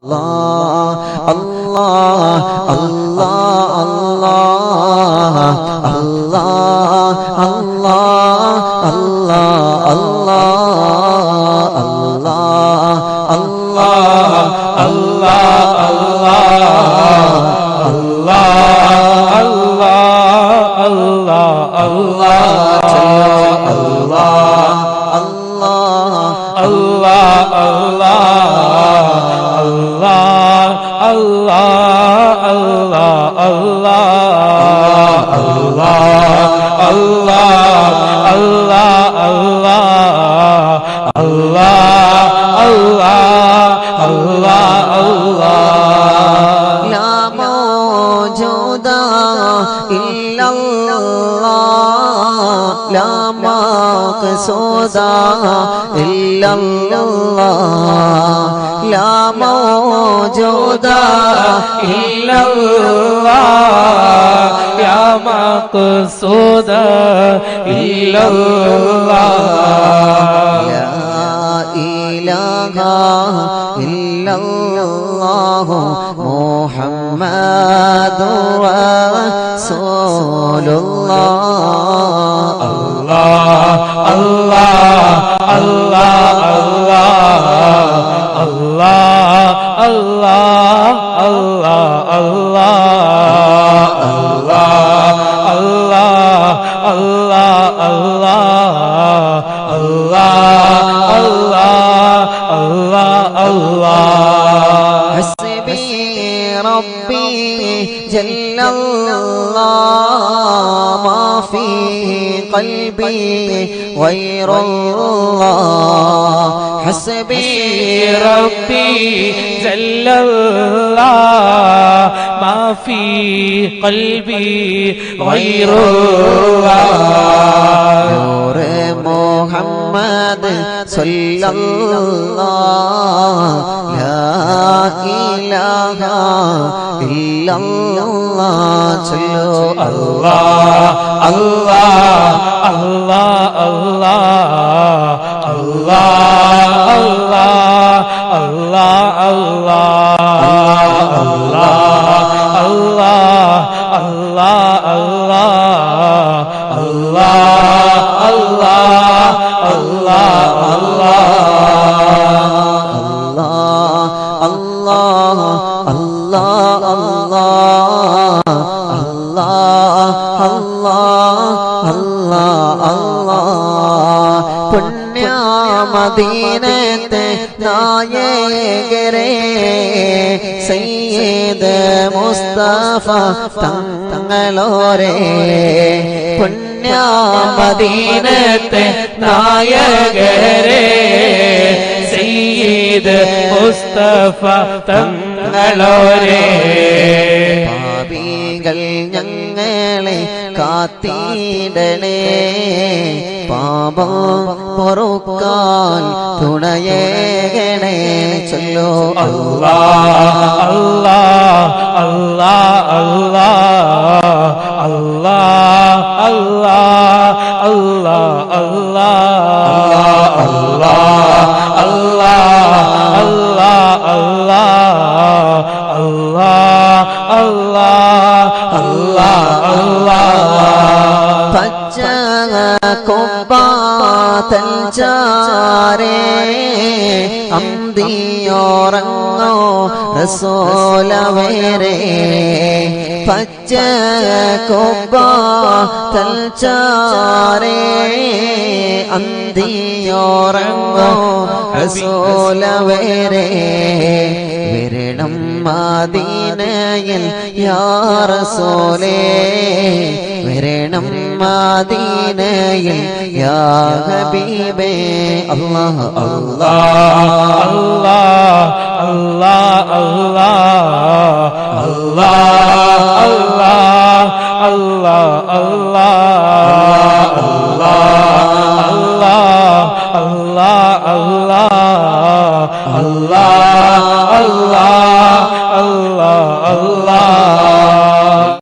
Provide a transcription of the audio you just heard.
Allah, Allah, Allah, Allah, Allah, Allah, Allah, Allah, Allah, لا مقصود إلا الله لا موجود إلا الله يا مقصود إلا الله لا إله إلا الله محمد رسول الله الله الله الله الله الله الله حسبي ربي جل الله ما في قلبي غير الله حسبي ربي جل الله ما في قلبي غير الله نور محمد صلى الله لا إله إلا الله صلوا الله الله الله الله الله الله മദീനത്തെ നായകരേ സയ്യിദ് മുസ്തഫ തങ്ങളോരേ പുണ്യ മദീനത്തെ നായകരേ സയ്യിദ് മുസ്തഫ തങ്ങളോരേ പാപികൾ ഞങ്ങളെ കാത്തിടണേ പാപം പൊറുക്കാൻ തുണയേകണേ ചൊല്ലോ അല്ലാഹ് അല്ലാഹ് അല്ലാഹ് അല്ലാഹ് അല്ലാഹ് അല്ലാഹ് അല്ലാഹ് അല്ലാഹ് അല്ലാഹ് അല്ലാഹ് അല്ലാഹ് അല്ലാഹ് അല്ലാഹ് പച്ച കൊമ്പാതൽ ചാരേ അന്തിയോറങ്ങോ റസൂലവരേ പച്ച കൊമ്പാതൽ ചാരേ അന്തിയോറങ്ങോ റസൂലവരേ വരണം മദീനയിൽ യാ റസൂലേ വരണം മദീനയിൽ യാ ഹബീബേ അല്ലാഹ് അല്ലാഹ് അല്ലാഹ് അല്ലാഹ് അല്ലാഹ് അല്ലാഹ് അല്ലാഹ് അല്ലാഹ് അല്ലാഹ് അല്ലാഹ്